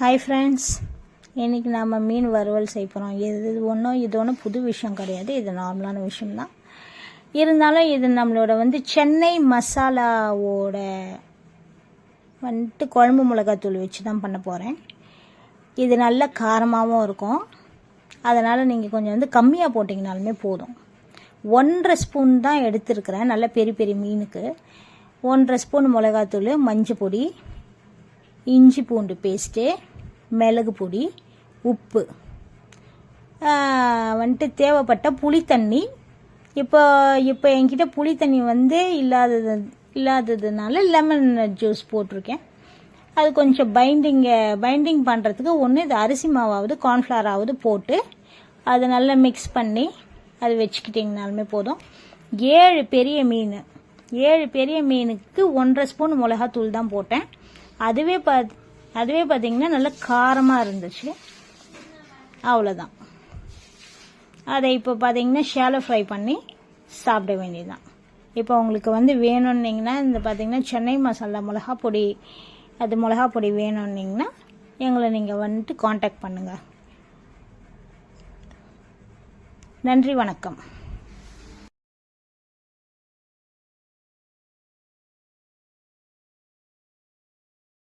Hi friends, இன்றைக்கி நம்ம மீன் வறுவல் செய்ய போகிறோம். இது ஒன்றும் புது விஷயம் கிடையாது. இது நார்மலான விஷயம்தான். இருந்தாலும் இது நம்மளோட சென்னை மசாலாவோட குழம்பு மிளகாத்தூள் வச்சு தான் பண்ண போகிறேன். இது நல்ல காரமாகவும் இருக்கும். அதனால் நீங்கள் கொஞ்சம் கம்மியாக போட்டிங்கனாலுமே போதும். 1.5 ஸ்பூன் தான் எடுத்துருக்கிறேன். நல்ல பெரிய பெரிய மீனுக்கு 1.5 ஸ்பூன் மிளகாத்தூள், மஞ்சள் பொடி, இஞ்சி பூண்டு பேஸ்ட்டு, மிளகு பொடி, உப்பு, தேவைப்பட்ட புளி தண்ணி. இப்போ என்கிட்ட புளி தண்ணி இல்லாததுனால லெமன் ஜூஸ் போட்டிருக்கேன். அது கொஞ்சம் பைண்டிங் பண்ணுறதுக்கு இது அரிசி மாவாவது கார்ன்ஃப்ளவராவது போட்டு அதை நல்லா மிக்ஸ் பண்ணி அது வச்சுக்கிட்டிங்கனாலுமே போதும். 7 பெரிய மீனுக்கு 1.5 ஸ்பூன் மிளகாத்தூள் தான் போட்டேன். அதுவே பார்த்திங்கன்னா நல்லா காரமாக இருந்துச்சு. அவ்வளோதான். அதை இப்போ பார்த்திங்கன்னா ஷாலோ ஃப்ரை பண்ணி சாப்பிட வேண்டியதுதான். இப்போ உங்களுக்கு வேணும்னிங்கன்னா பார்த்திங்கன்னா சென்னை மசாலா மிளகா பொடி வேணும்னிங்கன்னா எங்களை நீங்கள் காண்டாக்ட் பண்ணுங்கள். நன்றி, வணக்கம்.